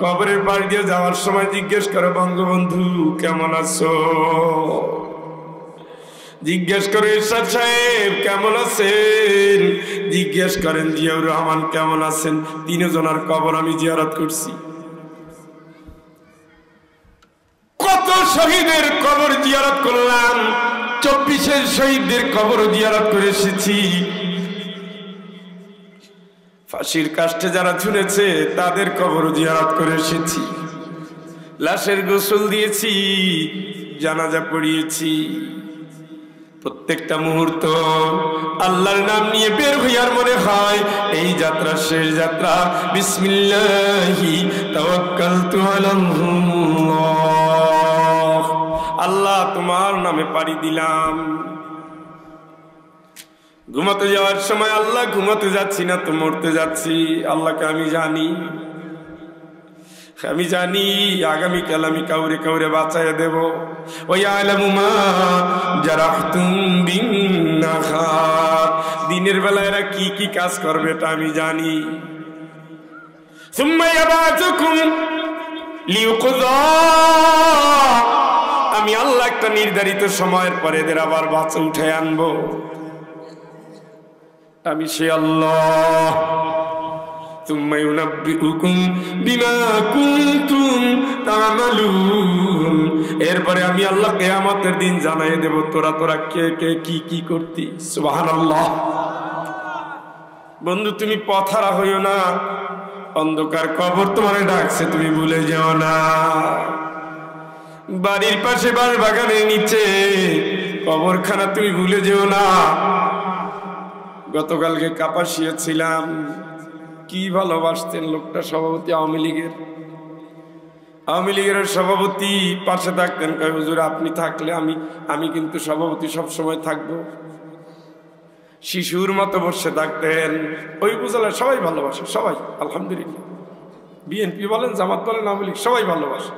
কবরের পাশ দিয়ে যাওয়ার সময় জিজ্ঞেস করে বঙ্গবন্ধু কেমন আছো, জিজ্ঞেস করে ইরশাদ সাহেব কেমন আছেন, জিজ্ঞেস করেন জিয়াউর রহমান কেমন আছেন। তিনজনের কবর আমি জিয়ারত করছি। কত শহীদের কবর জিয়ারত করলাম, 24 শহীদদের কবর জিয়ারত করে এসেছি। ফাঁসির কাষ্ঠে যারা ঝুলেছে তাদের কবর জিয়ারত করে এসেছি। লাশের গোসল দিয়েছি, জানাজা পড়িয়েছি। প্রত্যেকটা মুহূর্ত আল্লাহর নাম নিয়ে বের হইয়ার মনে হয় এই যাত্রা শেষ যাত্রা। বিসমিল্লাহি তাওয়াক্কালতু আলাল্লাহ, আল্লাহ তোমার নামে পাড়ি দিলাম। ঘুমাতে যাওয়ার সময় আল্লাহ ঘুমাতে যাচ্ছি না তো মরতে যাচ্ছি। আল্লাহকে আমি জানি আগামীকাল আমি কাউরে কাউরে বাঁচাইয়া দেব। দিনের বেলা এরা কি কি কাজ করবে এটা আমি জানি। আমি আল্লাহ একটা নির্ধারিত সময়ের পরে এদের আবার বাঁচা উঠে আনবো। আমি সে আল্লাহ। এরপরে আমি আল্লাহ কিয়ামতের দিন জানাই দেব তোরা কে কে কি কি করতি। সুবহানাল্লাহ। বন্ধু তুমি পথহারা হইও না, অন্ধকার কবর তোমারে ডাকছে, তুমি ভুলে যাও না। বাড়ির পাশে বাঁশ বাগানের নিচে কবরখানা তুমি ভুলে যেও না। গতকালকে কাপাসিয়া ছিলাম, কি ভালোবাসতেন লোকটা, সভাপতি আওয়ামী লীগের সভাপতি। পাশে থাকতেন, কয় হুজুর আপনি থাকলে আমি কিন্তু সভাপতি সবসময় থাকবো। শিশুর মতো বসে থাকতেন। ওই উপজেলায় সবাই ভালোবাসে, সবাই আলহামদুলিল্লাহ। বিএনপি বলেন, জামাত বলেন, আওয়ামী লীগ সবাই ভালোবাসে।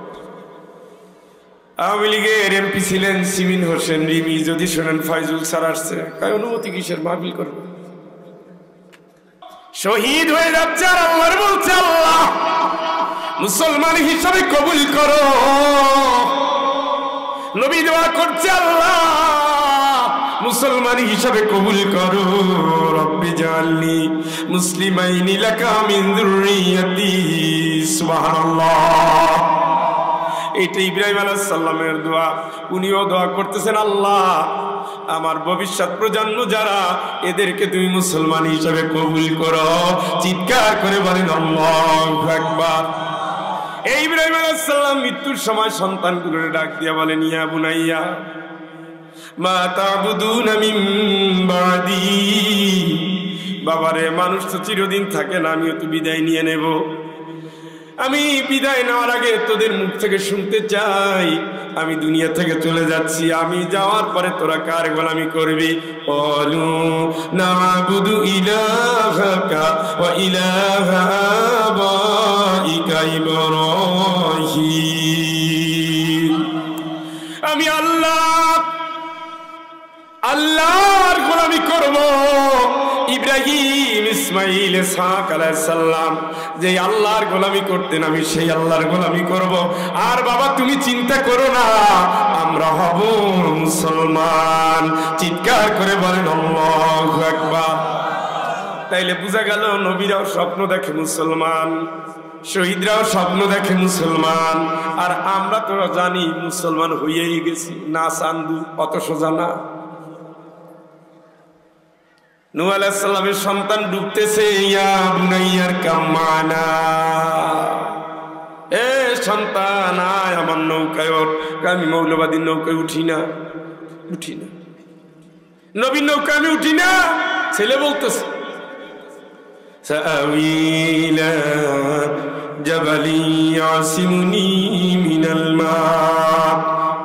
আওয়ামী লীগের এমপি ছিলেন সিমিন হোসেন রিমি। যদি শোনেন ফয়জুল স্যার আসছে, কয় অনুমতি কিসের, মাহফিল করবে। শহীদ হয়ে যাচ্ছে আর আল্লাহর বলছে আল্লাহ মুসলমান হিসাবে কবুল করো। নবী দোয়া করছে আল্লাহ মুসলমান হিসাবে কবুল করো। রব্বি জাআলনি মুসলিমাইনি লাকা মিন যুররিয়াতি। সুবহানাল্লাহ। এটা ইব্রাহিম আলাইহিস সালামের দোয়া। উনিও দোয়া করতেছেন আল্লাহ আমার ভবিষ্যৎ প্রজন্ম যারা, এদেরকে তুমি মুসলমান হিসাবে কবুল করো। চিৎকার করে বলেন আল্লাহু আকবার। এই ইব্রাহিম আলাইহিস সালাম মৃত্যুর সময় সন্তানগুলোরে ডাক দিয়া বলেন ইয়া বুনাইয়া মা তা'বুদুনা মিন বাদি। বাবারে, মানুষ তো চিরদিন থাকে না, আমিও তো বিদায় নিয়ে নেব। আমি বিদায় নেওয়ার আগে তোদের মুখ থেকে শুনতে চাই আমি দুনিয়া থেকে চলে যাচ্ছি, আমি যাওয়ার পরে তোরা কার গোলামি করবি? ক্বালু না'বুদু ইলাহাকা ওয়া ইলাহা আবাইকা ইব্রাহিম। আমি আল্লাহর গোলামি করব। ইব্রাহিম, ইসমাইল, ইসহাক আলাইহিস সালাম যে আল্লাহর গোলামি করতেন, আমি সেই আল্লাহর গোলামি করব। আর বাবা তুমি চিন্তা করো না, আমরা হব মুসলমান। চিৎকার করে বলেন আল্লাহু আকবার। তাইলে বোঝা গেল নবীরাও স্বপ্ন দেখে মুসলমান, শহীদরাও স্বপ্ন দেখে মুসলমান, আর আমরা তো জানি মুসলমান হয়েই গেছি। না চান্দু অত সোজা না। নূহ আলাইহিস সালামের সন্তান ডুবতেছে, ইয়া বুনাইয়ার কামানা, এ সন্তান আয় আমার নৌকায় ওঠ। আমি মৌলবাদীর নৌকায় উঠি না। নবীর নৌকায় আমি উঠি না। ছেলে বলতেছে সাআওয়ী ইলা জাবালিন ইয়াসিমুনি মিনাল মা।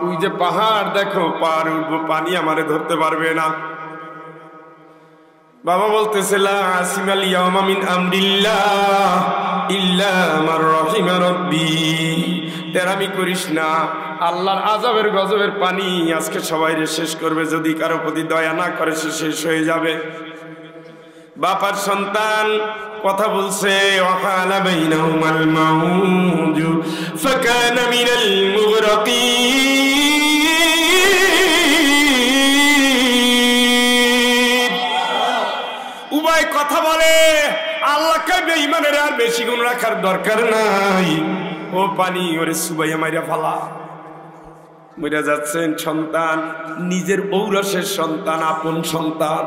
ওই যে পাহাড় দেখো, পাহাড় উঠবো, পানি আমারে ধরতে পারবে না। বাবা বলতেছে লা আসিমাল ইয়াওমা মিন আমরিল্লাহ ইল্লা মান রাহিমা রাব্বি। তেরামি করিস না, আল্লাহর আযাবের গজবের পানি আজকে সবাইরে শেষ করবে। যদি কারো প্রতি দয়া না করে সে শেষ হয়ে যাবে। বাবার সন্তান কথা বলছে ওয়াকালা বাইনাহুমাল মাউত। يخرج فكان من المغرقين উভয় কথা বলে আল্লাহকে বেঈমানের আর বেশি গুণ রাখার দরকার নাই ও পানি ওরে সুবাইয়া মাইরা ফালা মরে যাচ্ছেন সন্তান নিজের ঔরসের সন্তান আপন সন্তান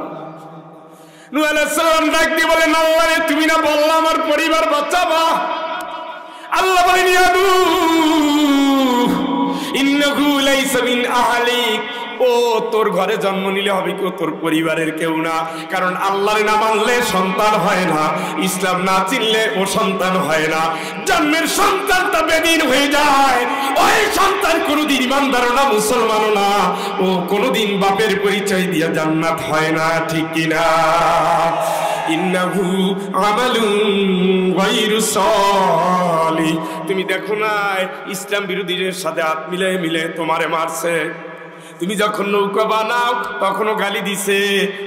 নূহ আলাইহিস সালাম ডাক দিয়ে বলেন আল্লাহ রে তুমি না বললা আমার পরিবার বাঁচাবা আল্লাহ বলেন ইয়া নূহ ইন্নাহু লাইসা মিন আহলিক ও তোর ঘরে জন্ম নিলে হবে কি তোর পরিবারের কেউ না কারণ আল্লাহর না মানলে সন্তান হয় না ইসলাম না চিনলে ও সন্তান হয় না জন্মের সন্তানটা বেদিন হয়ে যায় ওই সন্তান কোনোদিন ইমানদার না মুসলমান না ও কোনোদিন বাপের পরিচয় দিয়ে জান্নাত হয় না ঠিক কিনা ইন্নাহু আমালুন গায়রু সালিহ তুমি দেখো না ইসলাম বিরোধীদের সাথে হাত মিলে তোমারে মারছে তুমি যখন নৌকা বানাও তখনও গালি দিছে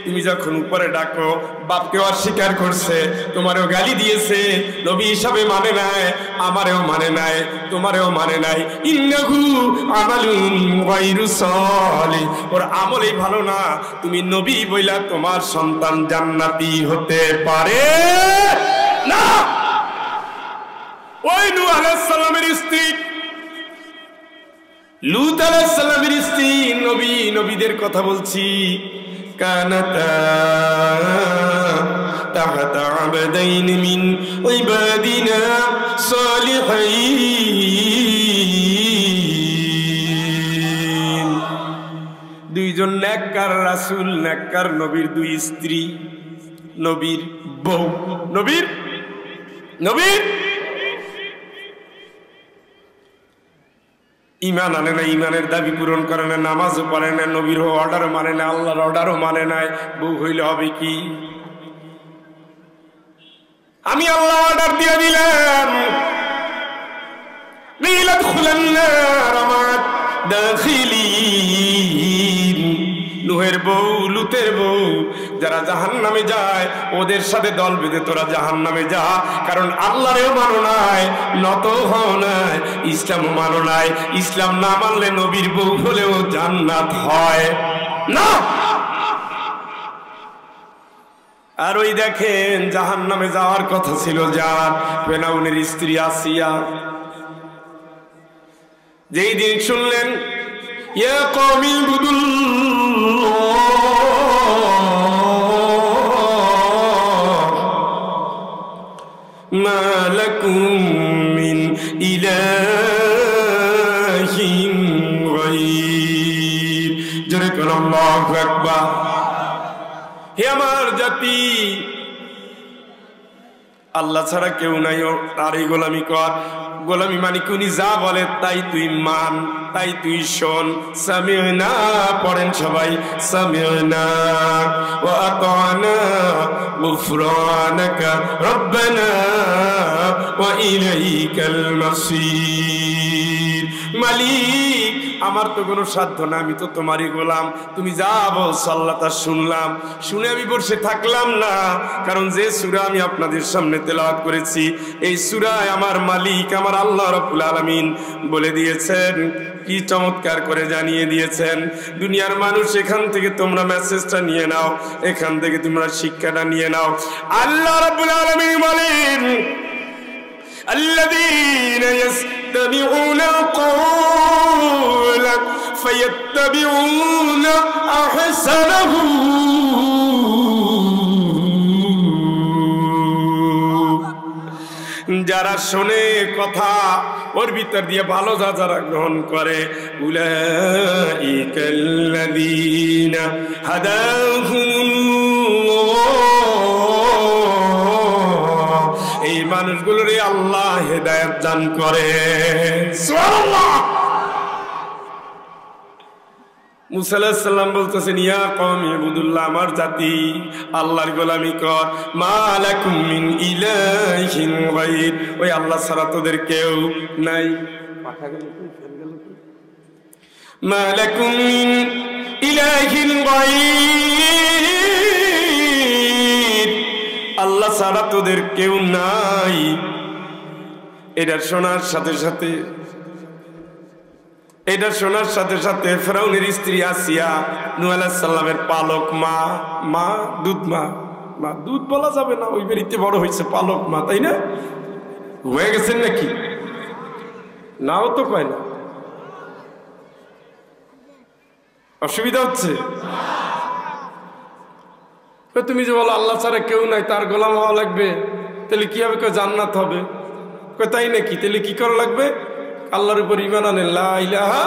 তুমি যখন উপরে ডাকো বাপকে অস্বীকার করছে তোমারও গালি দিয়েছে নবী হিসাবে মানে নাই আমারেও মানে নাই তোমারেও মানে নাই ইন্নাহু আমালুন গায়রু সালিহ ওর আমলই ভালো না তুমি নবী বইলা তোমার সন্তান জান্নাতি হতে পারে না ওই নূহ আলাইহিস সালামের স্ত্রী লূত আলাইহিস সালামের স্ত্রী নবীদের কথা বলছি কানাতা তাহতা আবদাইন মিন ইবাদিনা সালিহিন দুইজন নেককার রাসূল নেককার নবীর দুই স্ত্রী নবীর বউ নবীর ইমান আনে না ইমানের দাবি পূরণ করে না নামাজও পড়ে না নবীর অর্ডার মানে না আল্লাহর অর্ডারও মানে নাই বউ হইলে হবে কি আমি আল্লাহ অর্ডার দিয়ে দিলাম নূহের বউ লূতের বউ যারা জাহান্নামে যায় ওদের সাথে দল বেঁধে তোরা জাহান্নামে যা কারণ আল্লাহরেও মানো নাই নত হও নাই ইসলামও মানো নাই ইসলাম না মানলে নবীর বউ হলেও জান্নাত হয় না আর ওই দেখেন জাহান্নামে যাওয়ার কথা ছিল যার ফেরাউনের স্ত্রী আসিয়া যেই দিন শুনলেন ইয়া কওমি মা লাকুম মিন ইলাহিন গায়র জোরে কোন আল্লাহু আকবার হে আমার জাতি আল্লাহ ছাড়া কেউ নাই তারই গোলামি কর গোলামি মানে উনি যা বলে তাই তুই মান তাই তুই শোন সামি'না পড়েন সবাই সামি'না ওয়া আতা'না গুফরানাকা রব্বানা ওয়া ইলাইকাল মাসির মালিক আমার তো কোনো সাধ্য না আমি তো তোমারই গোলাম তুমি যা বলছো আল্লাহ তা শুনলাম শুনে আমি বসে থাকলাম না কারণ যে সূরা আমি আপনাদের সামনে তেলাওয়াত করেছি এই সূরায় আমার মালিক আমার আল্লাহ রাব্বুল আলামিন বলে দিয়েছেন কি চমৎকার করে জানিয়ে দিয়েছেন দুনিয়ার মানুষ এখান থেকে তোমরা মেসেজটা নিয়ে নাও এখান থেকে তোমরা শিক্ষাটা নিয়ে নাও আল্লাহ রাব্বুল আলামিন বলেন الذين يستمعون القول فيتبعون أحسنه যারা শোনে কথা ওর ভিতর দিয়ে ভালো যারা গ্রহণ করে উলাইকাল্লাযীনা হাদাহুমুল্লাহ এই মানুষগুলোরে আল্লাহ হেদায়েত দান করে সুবহানাল্লাহ মুসা আলাইহিস সালাম বলতেছেন ইয়া কওমি ইবুদুল্লাহ আমার জাতি আল্লাহর গোলামি কর মা লাকুম মিন ইলাহিন গায়র ওই আল্লাহ ছাড়া তোদের কেউ নাই পাখা গেল কি ফেল গেল কি মা লাকুম মিন ইলাহিন গায়র আল্লাহ ছাড়া তোদের কেউ নাই এটা শোনার সাথে সাথে ফেরাউনের স্ত্রী আসিয়া নূহ আলাইহিস সালামের পালক মা দুধ বলা যাবে না, ওই বাড়িতে বড় হয়েছে পালক মা, তাই না? হয়ে গেছেন নাকি? নাও তো কয় না, অসুবিধা হচ্ছে? তুমি যে বলো আল্লাহ ছাড়া কেউ নাই, তার গোলাম হওয়া লাগবে, তাহলে কি হবে? জান্নাত হবে। তাই নাকি? তাহলে কি করা লাগবে? আল্লাহর উপর ঈমান আনেন, লা ইলাহা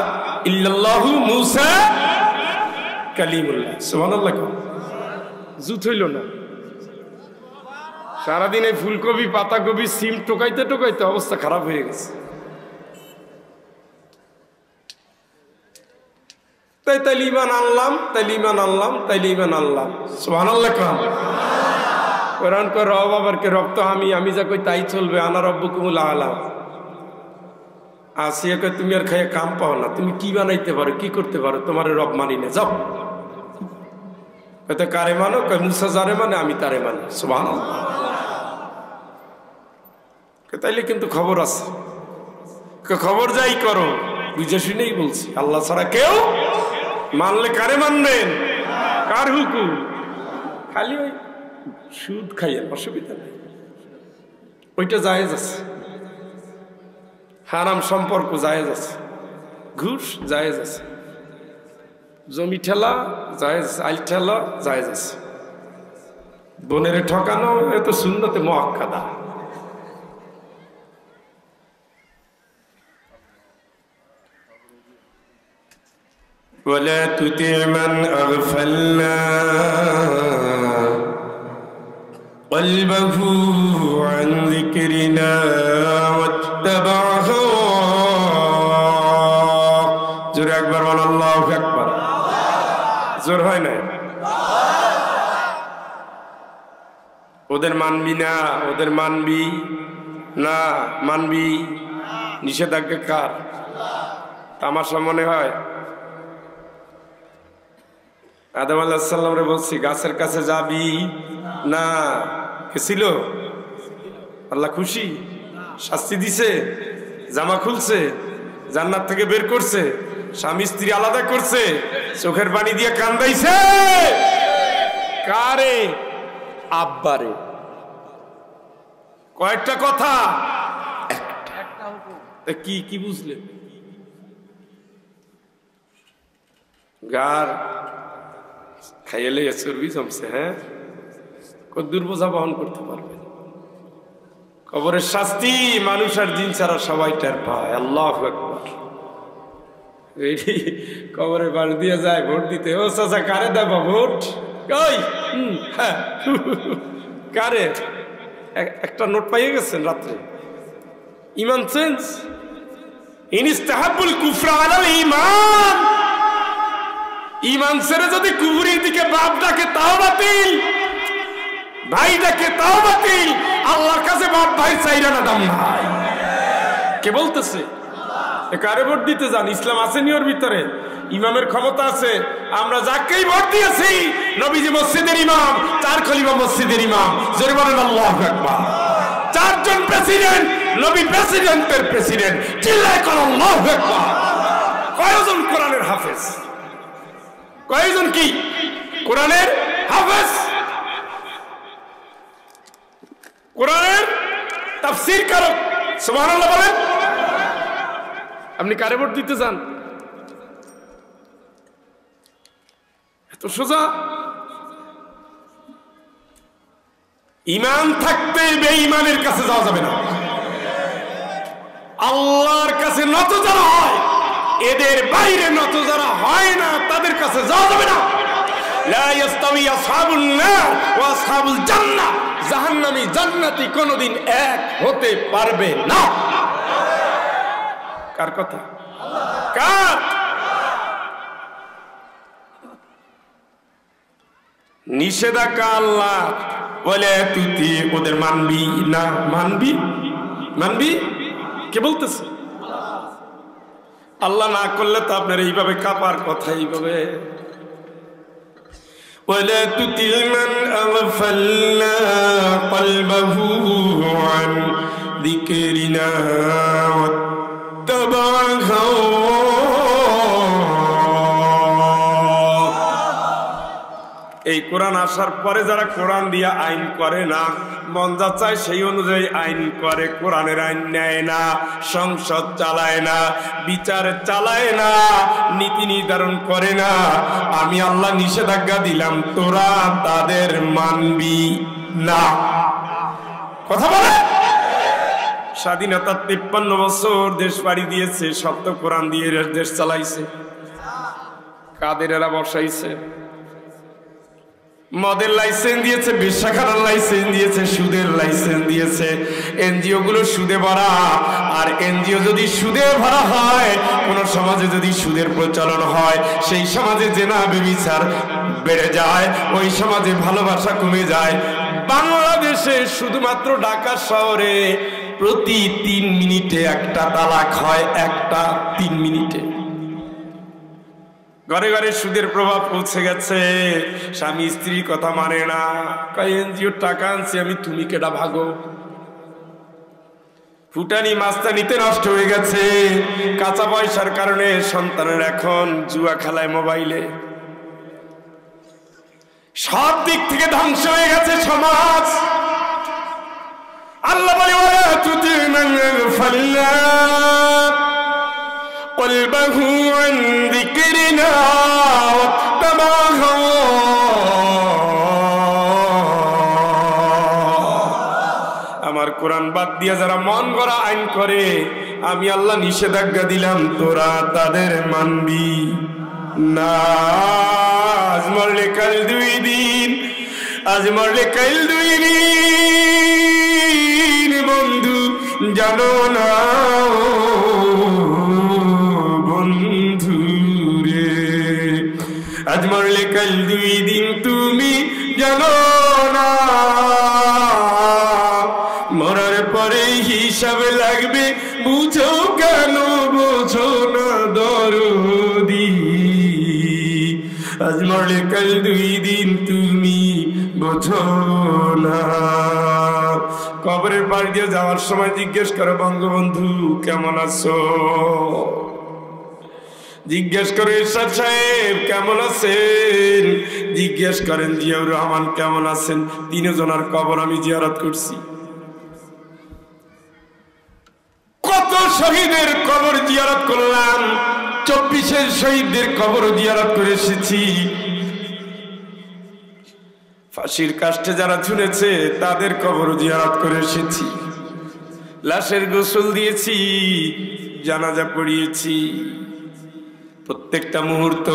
ইল্লাল্লাহু মুসা কালিমুল্লাহ, সুবহানাল্লাহ। জুত হইল না? সারাদিন এই ফুলকপি পাতাকপি সিম টোকাইতে টোকাইতে অবস্থা খারাপ হয়ে গেছে। তাইলে ঈমান আনলাম, সুবহানাল্লাহ। কোরআন কয় রব আবারকে রব তো আমি যা কই তাই চলবে, আনা রব্বুকুমুল আ'লা। আসিয়া কয় তুমি আর খাইয়া কাম পাও না, তুমি কি বানাইতে পারো, কি করতে পারো, তোমার রব মানি না, যাও। কয় কারে মানো? কয় মুসা যারে মানে আমি তারে মানি, সুবহানাল্লাহ। তাইলে কিন্তু খবর আছে, খবর যাই করো, বুঝে শুনেই বলছি, আল্লাহ ছাড়া কেউ মানলে কারে মানবেন? কার হুকুম? খালি ওই সুদ খাইয়েন, অসুবিধা নেই, ওইটা জায়েজ আছে। হারাম সম্পর্ক জায়েজ আছে, ঘুষ জায়েজ আছে, জমি ঠেলা জায়েজ, আইল ঠেলা জায়েজ আছে, বোনের ঠকানো এত সুন্নতে মুআক্কাদা। ولا تطع من أغفلنا قلبه عن ذكرنا واتبع هواه। জোরে একবার বল আল্লাহু আকবার। জোর হয় না? ওদের মানবি না, ওদের মানবি না, মানবি নিষেধাজ্ঞা কার? তামাশা মনে হয়? আদম আলাইহিস সালামরে বলছি গাছের কাছে যাবি না, গেছিল? আল্লাহ খুশি? শাস্তি দিছে? জামা খুলছে? জান্নাত থেকে বের করছে? স্বামী স্ত্রী আলাদা করছে? চোখের পানি দিয়ে কান্দাইছে? কারে? আব্বারে। কয়েকটা কথা, কি বুঝলে? গার খাইলে চর্বি জমছে, হ্যাঁ, কদ্দুর বোঝা বহন করতে পারবে? কবরের শাস্তি মানুষ আর জিন ছাড়া সবাই টের পায়। আল্লাহু আকবার। কবরে বাড়ি দিয়ে যায় ভোট দিতে, ও চাচা কারে দেবা ভোট? কই হ্যাঁ কারে? একটা নোট পাইয়ে গেছেন রাত্রে। ইমান চেঞ্জ, ইনিস্তাহাবুল কুফরা আলাল ঈমান। ইমান ছেড়ে যদি কুফরির দিকে বাপ ডাকে তাও বাতিল, ভাই ডাকে তাও বাতিল। আল্লাহর কাছে বাপ ভাই চাইরা না দাম নাই। কে বলতেছে? কারে ভোট দিতে যান? ইসলাম আসেনি ওর ভিতরে? ইমামের ক্ষমতা আছে। আমরা যাকেই ভোট দিয়েছি, নবীজি মসজিদের ইমাম, 4 খলিফা মসজিদের ইমাম, জোরে বলেন আল্লাহু আকবার। 4 জন প্রেসিডেন্ট, নবী প্রেসিডেন্টের প্রেসিডেন্ট, চিল্লায় কর আল্লাহু আকবার। কয়জন কোরআনের হাফেজ? কয়জন কি কোরআনের হাফেজ? কোরআনের তাফসীর কারক, সুবহানাল্লাহ বলেন। আপনি কারে ভোট দিতে চান? এত সোজা। ঈমান থাকতে বেঈমানের কাছে যাওয়া যাবে না। আল্লাহর কাছে নত যারা হয়, এদের বাইরে নত যারা হয় না, তাদের কাছে যাওয়া যাবে না। লা ইস্তাওয়ি আসহাবুন নার ওয়া আসহাবুল জান্নাহ। জাহান্নামী জান্নাতি কোনদিন এক হতে পারবে না। কার কথা? কার? নিষেধাজ্ঞা আল্লাহ বলে তুই ওদের মানবি না? মানবি কে বলতেছে? আল্লাহ না করলে তো আপনার এইভাবে কাপার কথা। এইভাবে ولا تطع من أغفلنا قلبه عن যিকরিনা ওয়াত্তাবা হাওয়া। এই কোরআন আসার পরে যারা কোরআন দিয়ে আইন করে না, মন যা চায় সেই অনুযায়ী আইন করে, কোরআনের আইন নেয় না, সংসদ চালায় না, বিচার চালায় না, নীতি নির্ধারণ করে না, আমি আল্লাহ নিষেধাজ্ঞা দিলাম তোরা তাদের মানবি না। কথা বলে স্বাধীনতার 53 বছর দেশ পাড়ি দিয়েছে, সব তো কোরআন দিয়ে দেশ চালাইছে। কাদের এরা বসাইছে? মদের লাইসেন্স দিয়েছে, বেশ্যাখানার লাইসেন্স দিয়েছে, সুদের লাইসেন্স দিয়েছে। এনজিও গুলো সুদে ভরা। আর এনজিও যদি সুদে ভরা হয়, কোন সমাজে যদি সুদের প্রচলন হয়, সেই সমাজে জেনা ব্যভিচার বেড়ে যায়, ওই সমাজে ভালোবাসা কমে যায়। বাংলাদেশে শুধুমাত্র ঢাকা শহরে প্রতি 3 মিনিটে একটা তালাক হয়, একটা 3 মিনিটে। ঘরে ঘরে সুদের প্রভাব পৌঁছে গেছে। স্বামী স্ত্রীর কথা মানে না, কয় এনজিওর টাকা আনছি আমি, তুমি কেডা ভাগো। ফুটানি মাস্তানিতে নষ্ট হয়ে গেছে। কাঁচা পয়সার কারণে সন্তানের এখন জুয়া খেলায়, মোবাইলে, সব দিক থেকে ধ্বংস হয়ে গেছে সমাজ। আল্লাহ বলে ওয়া তুতিমান ফাল্লা قلبه عن ذكرنا واتبع আমার কোরআন বাদ দিয়ে যারা মন গড়া আইন করে, আমি আল্লাহ নিষেধাজ্ঞা দিলাম তোরা তাদের মানবি না। আজ মরলে কাল 2 দিন, আজ মরলে কাল 2 দিন, বন্ধু জানো না আজ মরলে কাল 2 দিন, তুমি জানো না মরার পরে হিসাব লাগবে, বুঝো কেন বোঝো না দরদি। আজ মরলে কাল 2 দিন, তুমি বোঝো না। কবরের পাড়ি দিয়ে যাওয়ার সময় জিজ্ঞেস করো বঙ্গবন্ধু কেমন আছো, জিজ্ঞেস করে ইরশাদ সাহেব কেমন আছেন, জিজ্ঞেস করেন জিয়াউর রহমান কেমন আছেন। 3 জনের কবর আমি জিয়ারত করছি। কত শহীদের কবর জিয়ারত করলাম, 24 শহীদদের কবর জিয়ারত করে এসেছি। ফাঁসির কাষ্ঠে যারা ঝুলেছে তাদের কবর জিয়ারত করে এসেছি। লাশের গোসল দিয়েছি, জানাজা পড়িয়েছি। প্রত্যেকটা মুহূর্ত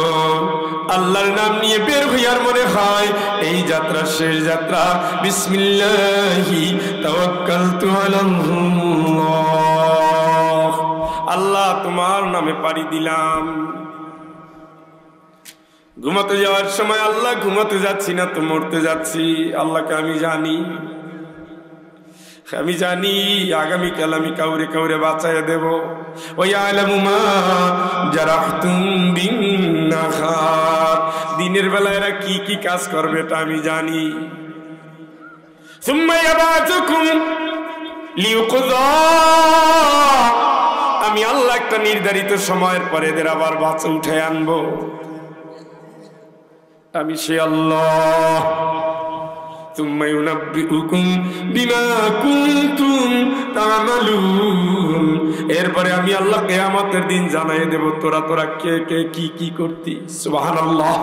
আল্লাহর নাম নিয়ে বের হইয়ার মনে হয় এই যাত্রা শেষ যাত্রা। বিসমিল্লাহি তাওয়াক্কালতু আলাল্লাহ, আল্লাহ তোমার নামে পাড়ি দিলাম। ঘুমাতে যাওয়ার সময় আল্লাহ ঘুমাতে যাচ্ছি না তো মরতে যাচ্ছি, আল্লাহকে আমি জানি, আমি জানি আগামীকাল আমি কাউরে কাউরে বাঁচাইয়া দেব। ওই আলামু মা জারাহতুম বিন্নাহার, দিনের বেলা এরা কি কি কাজ করবে এটা আমি জানি। সুম্মা ইয়াবাতুকুম লিউকযা, আমি আল্লাহ একটা নির্ধারিত সময়ের পরে এদের আবার বাঁচা উঠে আনবো। আমি সে আল্লাহ। সুম্মা ইউনাব্বিউকুম বিমা কুনতুম তা'মালুন, এরপরে আমি আল্লাহ কিয়ামতের দিন জানাই দেব তোরা কে কে কি কি করতি। সুবহানাল্লাহ।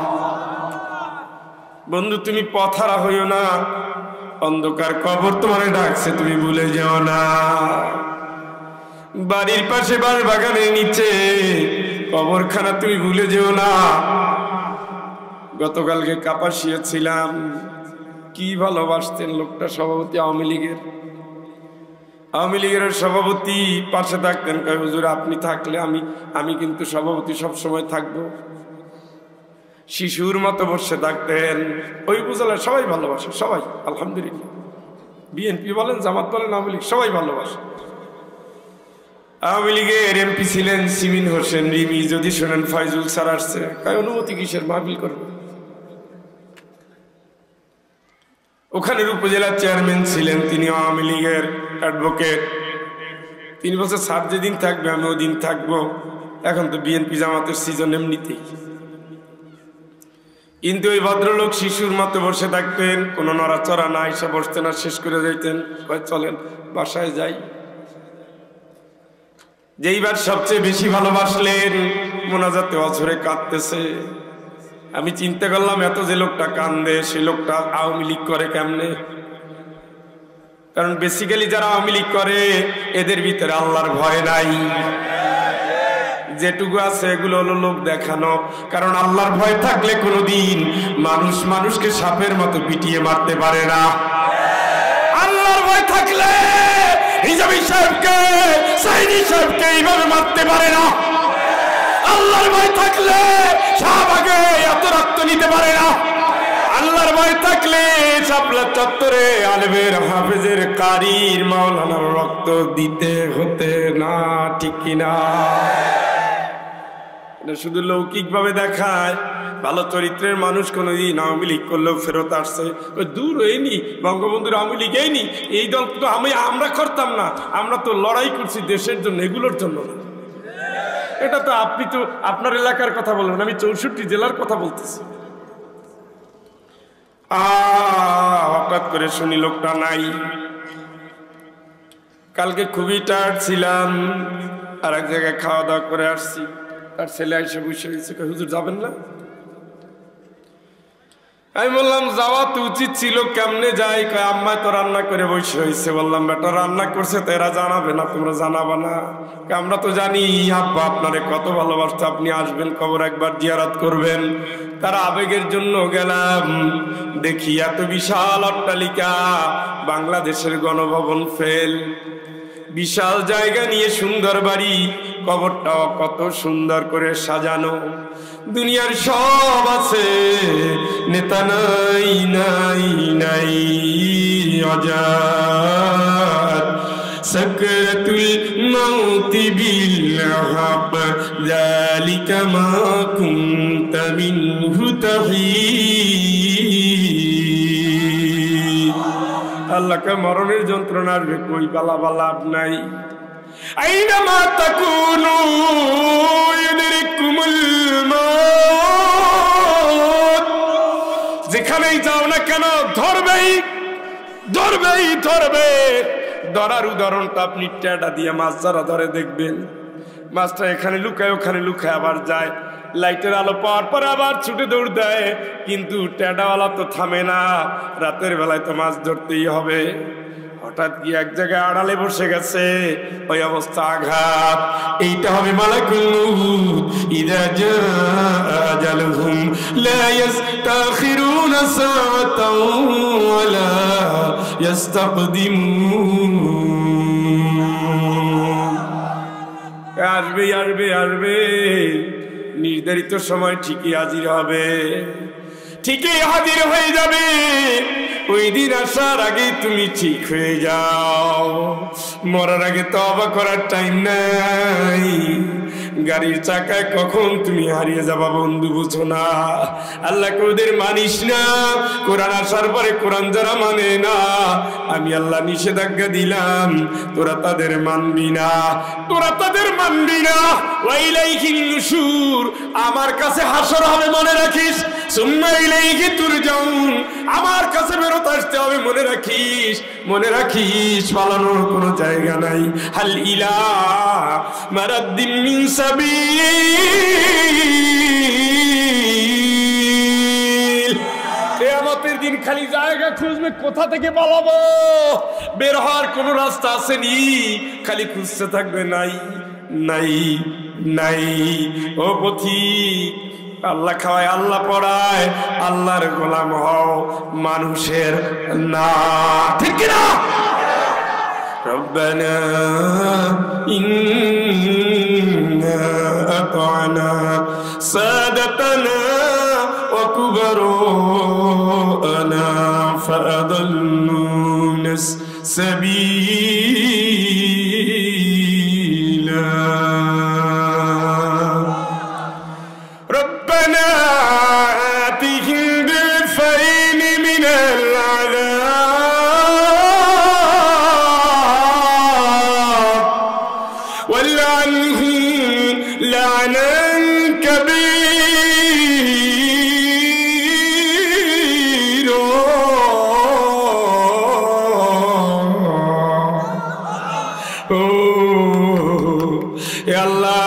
বন্ধু তুমি পথহারা হইও না, অন্ধকার কবর তোমারে ডাকছে, তুমি ভুলে যাও না। বাড়ির পাশে বাঁশ বাগানের নিচে কবরখানা তুমি ভুলে যেও না। গতকালকে কাপাসিয়া ছিলাম, কি ভালোবাসতেন লোকটা, সভাপতি আওয়ামী লীগের সভাপতি। পাশে থাকতেন, কয় হুজুর আপনি থাকলে আমি কিন্তু সভাপতি সবসময় থাকবো। শিশুর মতো বসে থাকতেন। ওই উপজেলা সবাই ভালোবাসে, সবাই আলহামদুলিল্লাহ। বিএনপি বলেন, জামাত বলেন, আওয়ামী লীগ সবাই ভালোবাসে। আওয়ামী লীগের এমপি ছিলেন সিমিন হোসেন রিমি, যদি শোনেন ফাইজুল স্যার আসছে, কয় অনুমতি কিসের, মাহফিল করবে। ওখানের উপজেলার চেয়ারম্যান ছিলেন তিনি আওয়ামী লীগের অ্যাডভোকেট 3 বছর স্যার যেদিন থাকবে আমি ওদিন থাকবো। এখন তো বিএনপি জামাতের সিজন এমনিতেই। কিন্তু ওই ভদ্রলোক শিশুর মতো বসে থাকতেন, কোনো নড়াচড়া না, এসে বসতেন আর শেষ করে যাইতেন, কয় চলেন বাসায় যাই। যেইবার সবচেয়ে বেশি ভালোবাসলেন মোনাজাতে অঝরে কাঁদতেছে। আমি চিন্তা করলাম এত যে লোকটা কান্দে সে লোকটা আওয়ামী লীগ করে কেমনে? কারণ বেসিক্যালি যারা আওয়ামী লীগ করে এদের ভিতরে আল্লাহর ভয় নাই। যেটুকু আছে এগুলো হলো লোক দেখানো। কারণ আল্লাহর ভয় থাকলে কোনোদিন মানুষ মানুষকে সাপের মতো পিটিয়ে মারতে পারে না। আল্লাহর ভয় থাকলে হিজাবি সাহেবকে সাইদি সাহেবকে এইভাবে মারতে পারে না। আল্লাহর ভয় থাকলে শাহবাগে এত রক্ত নিতে পারে না। আল্লাহর ভয় থাকলে শাপলা চত্বরে আলেমের হাফেজের কারির মাওলানার রক্ত দিতে হতে না, ঠিক কিনা? এটা শুধু লৌকিক ভাবে দেখায়। ভালো চরিত্রের মানুষ কোনোদিন আওয়ামী লীগ করলেও ফেরত আসছে। দূর হয়নি, বঙ্গবন্ধুর আওয়ামী লীগ এইনি, এই দল তো আমরা করতাম না, আমরা তো লড়াই করছি দেশের জন্য, এগুলোর জন্য না। এটা তো আপনি তো আপনার এলাকার কথা বলবেন, আমি 64 জেলার কথা বলতেছি। হঠাৎ করে শুনি লোকটা নাই। কালকে খুবই টায়ার্ড ছিলাম, আর এক জায়গায় খাওয়া দাওয়া করে আসছি। তার ছেলে এসে বসে হয়েছে, হুজুর যাবেন না? আমি বললাম যাওয়া তো উচিত ছিল, কেমনে যাই? আম্মা তো রান্না করে বসে হয়েছে। বললাম বেটা রান্না করছে তো এরা জানাবে না, তোমরা জানাবা না? আমরা তো জানি আব্বা আপনারে কত ভালোবাসতো, আপনি আসবেন কবর একবার জিয়ারত করবেন। তার আবেগের জন্য গেলাম। দেখি এত বিশাল অট্টালিকা, বাংলাদেশের গণভবন ফেল, বিশাল জায়গা নিয়ে সুন্দর বাড়ি, কবরটাও কত সুন্দর করে সাজানো। দুনিয়ার সব আছে, নেতা নাই নাই নাই, আজাদ সাকরাতুল মাউতি বিল হাক, যালিকা মা কুনতা মিনহু তাহিদ। আল্লাহকে মরণের যন্ত্রণা আসবে, কই বালা লাভ নাই। আইনামা তাকুনু ইউদরিকুমুল মাউত, যেখানেই যাও না কেন ধরবেই ধরবেই ধরবে। ধরার উদাহরণটা আপনি টেডা দিয়ে মাছ যারা ধরে দেখবেন, মাছটা এখানে লুকায় ওখানে লুকায় আবার যায়, লাইটের আলো পাওয়ার পর আবার ছুটে দৌড় দেয়। কিন্তু টেডাওয়ালা তো থামে না, রাতের বেলায় তো মাছ ধরতেই হবে। হঠাৎ গিয়ে এক জায়গায় আড়ালে বসে গেছে, ওই অবস্থা আঘাত। এইটা হবে মালাকুল মউত, ইযা জাআ আজালুহুম লা ইস্তাখিরুনা সাআতান ওয়া লা ইস্তাকদিমুন। আসবে আসবে আসবে, নির্ধারিত সময় ঠিকই হাজির হবে, ঠিকই হাজির হয়ে যাবে। ওই দিন আসার আগে তুমি ঠিক হয়ে যাও, মরার আগে তওবা করার টাইম নাই। গাড়ির চাকায় কখন তুমি হারিয়ে যাবা বন্ধু বুঝো না। আল্লাহকে ওদের মানিস না, কোরআন আসার পরে কোরআন যারা মানে না, আমি আল্লাহ নিষেধাজ্ঞা দিলাম, তোরা তাদের মানবি না, তোরা তাদের মানবি না। ওয়াইলাইহিন নুশুর, আমার কাছে হাসর হবে মনে রাখিস। সুম্মা ইলাইহি তুরজাউন, আমার কাছে ফেরত আসতে হবে মনে রাখিস, মনে রাখিস। পালানোর কোনো জায়গা নাই। হাল ইলা মারাদ্দিন মিন সাবিল, কিয়ামতের দিন খালি জায়গা খুঁজবে, কোথা থেকে পালাবো, বের হওয়ার কোনো রাস্তা আসেনি, খালি খুঁজতে থাকবে নাই নাই নাই। ও পথিক, আল্লাহ খাওয়ায় আল্লাহ পড়ায়, আল্লাহর গোলাম হও, মানুষের না, ঠিক কিনা? রব্বানা ইন্না আতা'না সাদাতানা ওয়া কুবারানা ফাআদাল্লুনাস সাবিলা। عليهم لعنا كبيرا يا الله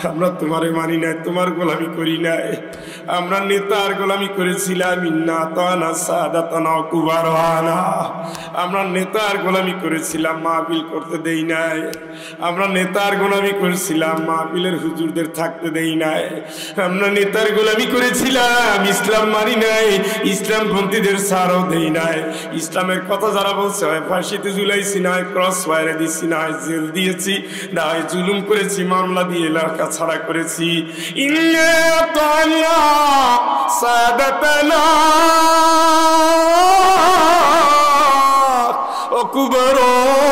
আমরা তোমারে মানি নাই, তোমার গোলামি করি নাই, আমরা নেতার গোলামি করেছিলাম। ইন্না তানা সাদাতানা কুবারানা, আমরা নেতার গোলামি করেছিলাম, মাহফিল করতে দেই নাই। আমরা নেতার গোলামি করেছিলাম, মাহফিলের হুজুরদের থাকতে দেই নাই। আমরা নেতার গোলামি করেছিলাম, ইসলাম মানি নাই, ইসলামপন্থীদের ছাড়ও দেই নাই। ইসলামের কথা যারা বলছে হয় ফাঁসিতে ঝুলাইছি, না হয় ক্রস ফায়ারে দিচ্ছি, না হয় জেল দিয়েছি, না হয় জুলুম করেছি, মামলা দিয়ে এলাকা ছাড়া করেছি। ইন্না তানা সাদাতানা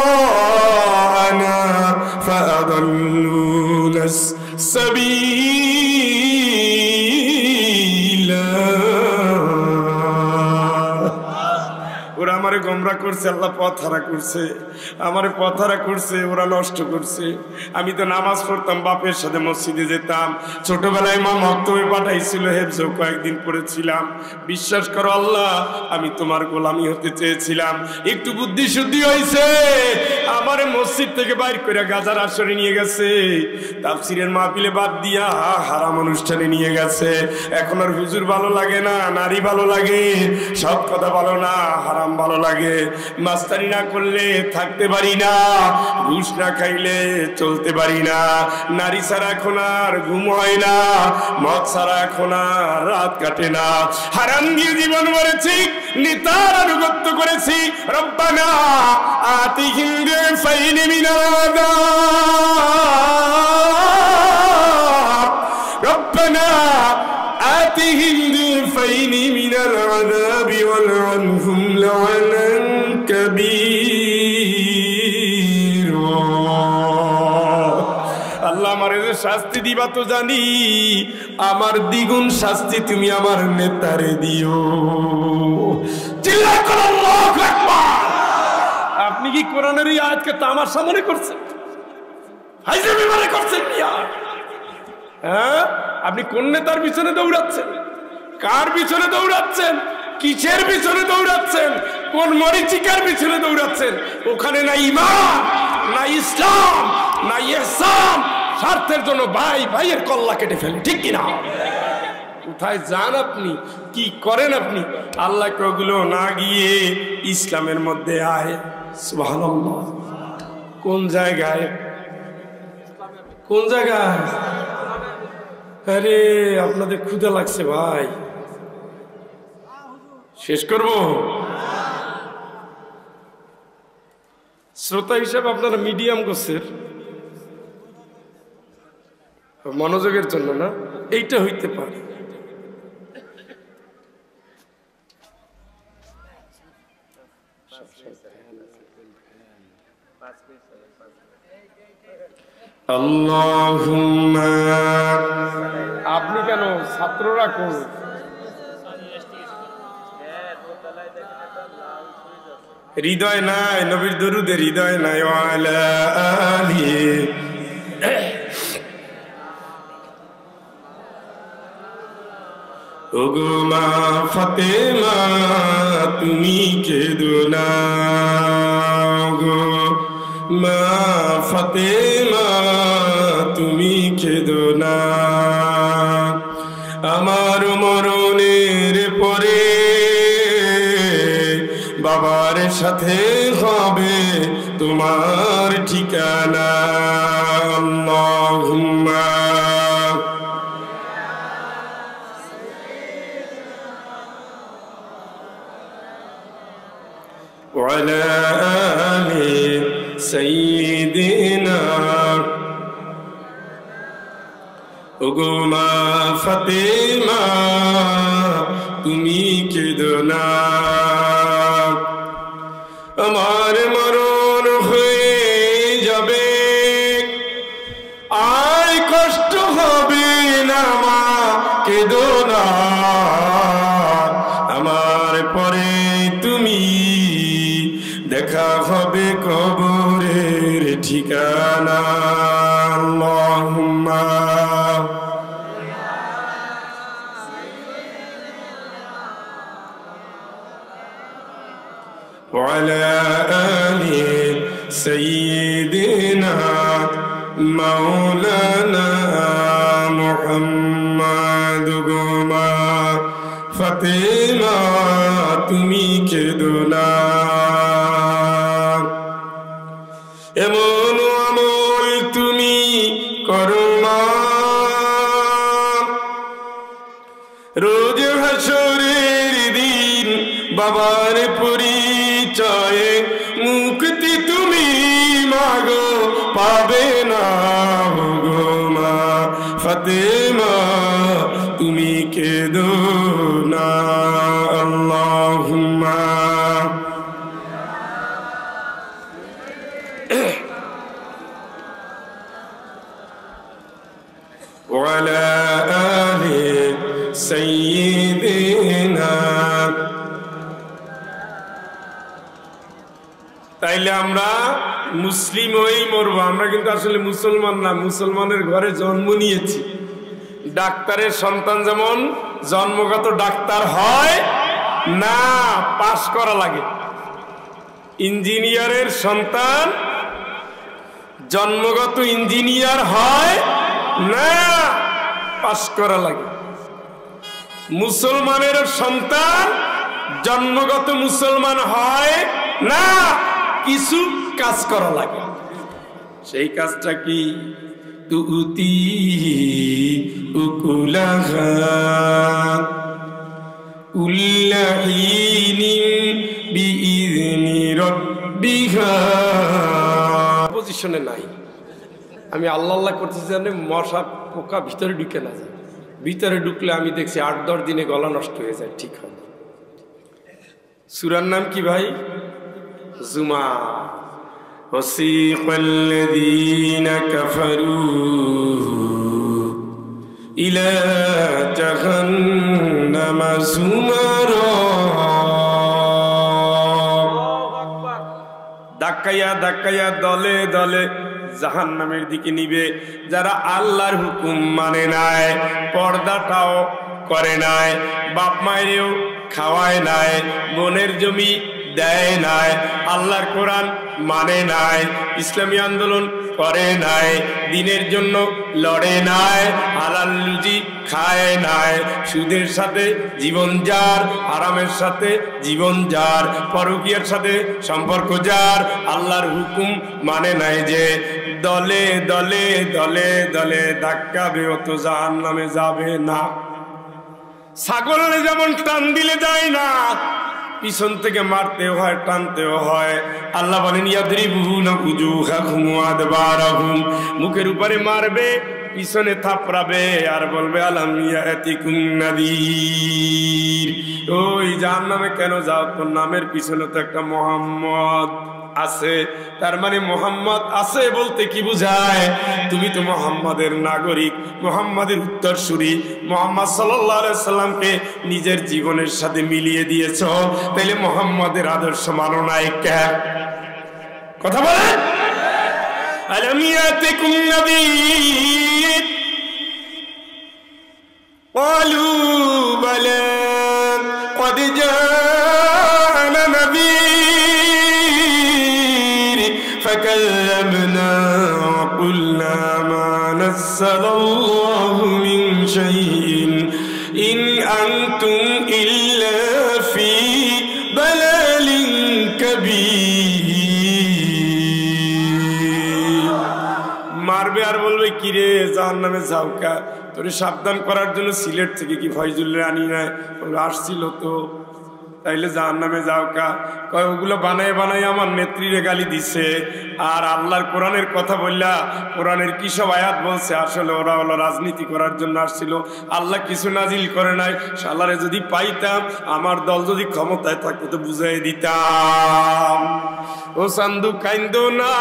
وكبرانا فأضلونا السبيل। ওরা আমারে গোমরা করছে, আল্লাহ পথ হারা করছে, আমারে পথ হারা করছে, ওরা নষ্ট করছে। আমি তো নামাজ পড়তাম, বাপের সাথে মসজিদে যেতাম, ছোটবেলায় মা মক্তবে পাঠাইছিল, হেফজও কয়েকদিন পড়েছিলাম। বিশ্বাস করো আল্লাহ, আমি তোমার গোলামি হতে চেয়েছিলাম। একটু বুদ্ধি শুদ্ধি হয়েছে, আমারে মসজিদ থেকে বাইর করে গাজার আসরে নিয়ে গেছে, তাফসিরের মাহফিলে বাদ দিয়া হারাম অনুষ্ঠানে নিয়ে গেছে। এখন আর হুজুর ভালো লাগে না, নারী ভালো লাগে, সব কথা ভালো না, হারাম ভালো লাগে। মাস্তানি না করলে থাকতে পারি না, ঘুষ না খাইলে চলতে পারি না, নারী ছাড়া এখন আর ঘুম হয় না, মদ ছাড়া এখন আর রাত কাটে না। হারাম দিয়ে জীবন মরেছি, নেতার আনুগত্য করেছি। রব্বানা আতিহিম বিফাইন মিনাল আযাব, রব্বানা آتهم ضعفين من العذاب والعنهم لعنا كبيرا। আল্লাহ আমারে যে শাস্তি দিবা তো জানি, আমার দ্বিগুণ শাস্তি তুমি আমার নেতারে দিও। চিল্লা করো আল্লাহু আকবার। আপনি কি কোরআনের এই আয়াতকে তামাশা মনে করছেন, হাইজাবি মনে করছেন মিয়া? হ্যাঁ, আপনি কোন নেতার পিছনে দৌড়াচ্ছেন? কার পিছনে দৌড়াচ্ছেন? কিসের পিছনে দৌড়াচ্ছেন? কোন মরিচিকার পিছনে দৌড়াচ্ছেন? ওখানে না ঈমান, না ইসলাম, না ইহসান, স্বার্থের জন্য ভাই ভাইয়ের কল্লা কেটে ফেলে, ঠিক কিনা? কোথায় যান আপনি, কি করেন আপনি? আল্লাহকে ওগুলো না গিয়ে ইসলামের মধ্যে আয়। সুবহানাল্লাহ। কোন জায়গায়, কোন জায়গায়? আরে আপনাদের ক্ষুধা লাগছে ভাই, শেষ করব। শ্রোতা হিসাবে আপনারা মিডিয়াম গোছের, মনোযোগের জন্য না, এইটা হইতে পারে। আল্লাহুম্মা, আপনি কেন ছাত্ররা কোন? হৃদয় নাই, নবীর দরুদে হৃদয় নাই। ওয়ালা আলিহি, ওগো মা ফাতেমা তুমি কেঁদো না, গো মা ফাতেমা তুমি কেঁদো না। আমার মরণের পরে বাবার সাথে হবে তোমার ঠিকানা। আল্লাহুম্মা ওয়ালা আলি সাইয়্যিদিনা, ওগো মা ফাতেমা তুমি কেঁদো না। আমার মরণ হয়ে যাবে, আয় কষ্ট হবে না, মা কেঁদো না। আমার পরে তুমি দেখা হবে কবরের ঠিকানা। আল্লাহুম্মা وعلى آل سيدنا مولانا محمد গুমা ফাতেমা তুমি কেঁদো না এমন আমল তুমি করো না রোজ হাসরের দিন বাবার পরিচয়ে মুক্তি তুমি মাগো পাবে না গো মা ফাতেমা তুমি কেঁদো না আল্লাহুম্মা وعلى آل سيدنا তাইলে আমরা মুসলিম হয়েই মরবো আমরা কিন্তু আসলে মুসলমান না মুসলমানের ঘরে জন্ম নিয়েছি ডাক্তারের সন্তান যেমন জন্মগত ডাক্তার হয় না পাস করা লাগে ইঞ্জিনিয়ারের সন্তান জন্মগত ইঞ্জিনিয়ার হয় না পাস করা লাগে মুসলমানের সন্তান জন্মগত মুসলমান হয় না কিছু কাজ করা লাগে সেই কাজটা কি তুতি উকুলাহা উল্লাহিনিন বিইذনি রাব্বিহা পজিশনে নাই আমি আল্লাহ আল্লাহ করতেছি জানি মশা পোকা ভিতরে ঢুকে না যায় ভিতরে ঢুকলে আমি দেখছি ৮-১০ দিনে গলা নষ্ট হয়ে যায় ঠিক হয় সূরার নাম কি ভাই জুমা ওয়াসিকাল্লাযীনা কাফারু ইলা জাহান্নামা যুমারা ধাক্কাইয়া ধাক্কাইয়া দলে দলে জাহান্নামের দিকে নিবে যারা আল্লাহর হুকুম মানে নাই পর্দাটাও করে নাই বাপ মায়েরও খাওয়ায় নাই বোনের জমি দেয় নাই আল্লাহর কোরআন মানে নাই ইসলামী আন্দোলন করে নাই দিনের জন্য লড়ে নাই হালাল রুজি খায় নাই সুদের সাথে জীবন যার হারামের সাথে জীবন যার পরকীয়ার সাথে সম্পর্ক যার আল্লাহর হুকুম মানে নাই যে দলে দলে দলে দলে ধাক্কাবে ও তো জাহান্নামে যাবে না ছাগল যেমন টান দিলে যায় না পিছন থেকে মারতেও হয় টানতেও হয় আল্লাহ বলেন ইয়াদরিবুনা উজুহাহুম ওয়া আদবারাহুম মুখের উপরে মারবে পিছনে থাপড়াবে আর বলবে আলাম ইয়াতিকুম নাযীর ওই জাহান্নামে কেন যাও তোর নামের পিছনে তো একটা মুহাম্মদ আছে তার মানে মুহাম্মদ আছে বলতে কি বোঝায় তুমি তো মুহাম্মাদের নাগরিক মুহাম্মাদের উত্তরসূরি মুহাম্মদ সাল্লাল্লাহু আলাইহি সাল্লামকে নিজের জীবনের সাথে মিলিয়ে দিয়েছো তাইলে মুহাম্মাদের আদর্শ মানো নাই কেন কথা বলেন আলাম ইয়াতিকুম নাযীর ক্বালু বালা ক্বাদ জাআনা নাযীর ফাকাল্লাবনা ওয়া কুলনা মা নাযালাল্লাহু মিন শাইইন ইন আনতুম ইল্লা ফি দালালিন কাবীর মারবে আর বলবে কিরে জাহান্নামে যাও কা তোরে সাবধান করার জন্য সিলেট থেকে কি ফয়জুল রানী নাই বলবে আসছিল তো তাইলে জাহান্নামে যাও কা কয় ওগুলো বানায় বানায় আমার নেত্রীরে গালি দিছে আর আল্লাহর কোরআনের কথা বললা কোরআনের কি সব আয়াত বলছে আসলে ওরা হলো রাজনীতি করার জন্য আসছিল আল্লাহ কিছু নাজিল করে নাই শালারে যদি পাইতাম আমার দল যদি ক্ষমতায় থাকতো তো বুঝাই দিতাম ও সান্দু কাইন্দো না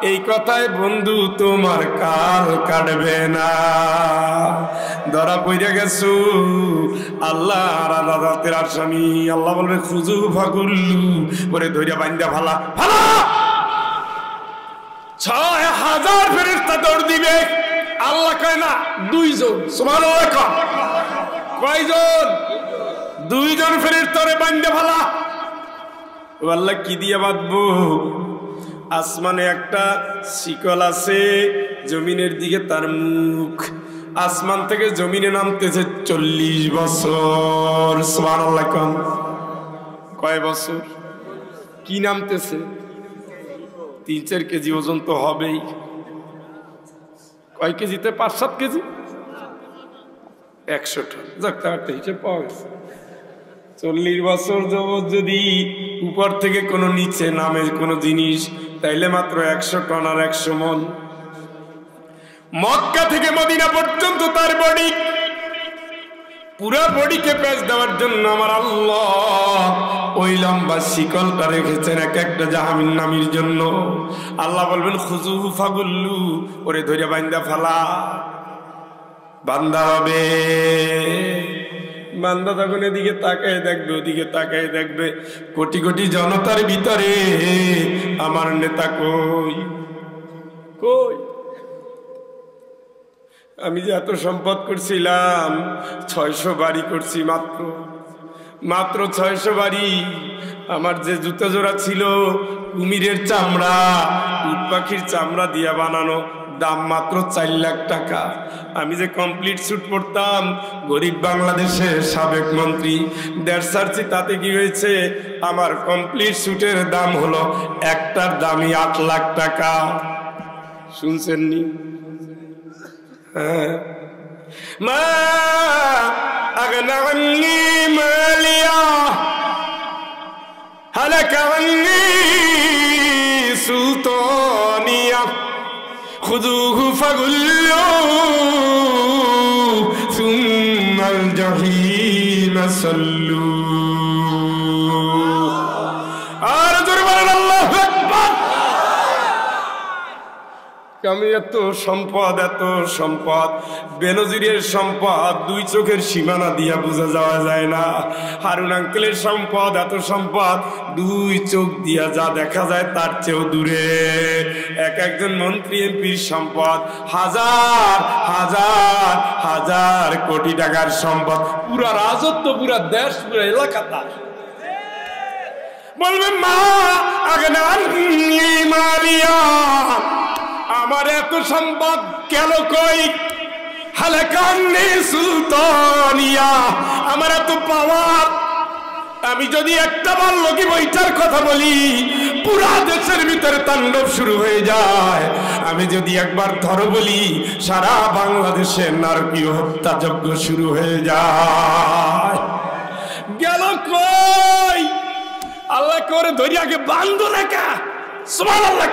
এই কথায় বন্ধু তোমার কাল কাটবে না ধরা পইরা গেছো আল্লাহ রাতের আসামি আল্লাহ বলবে খুজু ফাগুল্লু ওরে ধইরা বান্দা ভালা ভালা 6000 ফেরেশতা দৌড় দিবে। আল্লাহ কয় না 2 জন। সুবহানাল্লাহ। কয়জন? 2 জন ফেরেশতারে বাঁধে ফেলা। আল্লাহ কি দিয়ে বাঁধবো? আসমানে একটা শিকল আছে, জমিনের দিকে তার মুখ। আসমান থেকে জমিনে নামতেছে 40 বছর। সুবহানাল্লাহ। কয় বছর? কি নামতেছে? 3-4 কেজি ওজন তো হবেই। কয় কেজিতে? 5-7 কেজি, 100 টন। যাক, তার একটা হিসেব পাওয়া গেছে। 40 বছর যাবত যদি উপর থেকে কোনো নিচে নামে কোনো জিনিস, তাইলে মাত্র 100 টন আর 100 মন। মক্কা থেকে মদিনা পর্যন্ত তার বডি, পুরা বডিকে প্যাঁচ দেওয়ার জন্য আমার আল্লাহ ওই লম্বা শিকলটা রেখেছেন এক একটা জাহামিন নামির জন্য। আল্লাহ বলবেন খুজুহু ফাগুল্লু, ওরে ধরে বান্দা ফালা। বান্দা হবে, বান্দা তখন এদিকে তাকায় দেখবে, ওদিকে তাকায় দেখবে, কোটি কোটি জনতার ভিতরে আমার নেতা কই? কই? আমি যে এত সম্পদ করছিলাম, 600 বাড়ি করছি, মাত্র 600 বাড়ি। আমার যে জুতা জোড়া ছিল কুমিরের চামড়া, উট পাখির চামড়া দিয়ে বানানো, দাম মাত্র 4 লাখ টাকা। আমি যে কমপ্লিট স্যুট পরতাম, গরিব বাংলাদেশের সাবেক মন্ত্রী, দেড় সার্চি, তাতে কি হয়েছে? আমার কমপ্লিট স্যুটের দাম হলো একটার দামই 8 লাখ টাকা। শুনছেননি? মা আগনা আন্নি মালিয়া হালাকা আন্নি সুলতানিয়া খুযুহু ফাগুল্লু সুম্মাল জাহিম সাল্লু। আর জোরে বলেন আল্লাহু আকবার। আমি এত সম্পদ, বেনজিরের সম্পদ 2 চোখের সীমানা দিয়া বোঝা যাওয়া যায় না। হারুন আঙ্কেলের সম্পদ, এত সম্পদ 2 চোখ দিয়া যা দেখা যায় তার চেয়েও দূরে। একজন মন্ত্রী এমপির সম্পদ হাজার হাজার হাজার কোটি টাকার সম্পদ, পুরা রাজত্ব, পুরা দেশ, পুরা এলাকা তার। বলবেন মা আগনা আন্নি মালিয়া, আমার এত সম্পদ গেল কই? হালাকা আন্নি সুলতানিয়া, আমার এত পাওয়ার, আমি যদি একটা বার লগি বইটার কথা বলি, পুরা দেশের ভিতরে তাণ্ডব শুরু হয়ে যায়। আমি যদি একবার ধরো বলি, সারা বাংলাদেশে নারকীয় হত্যাযজ্ঞ শুরু হয়ে যায়। গেল কই? আল্লাহ করে ধরি আগে বান্ধ লেখা। সুবহানাল্লাহ।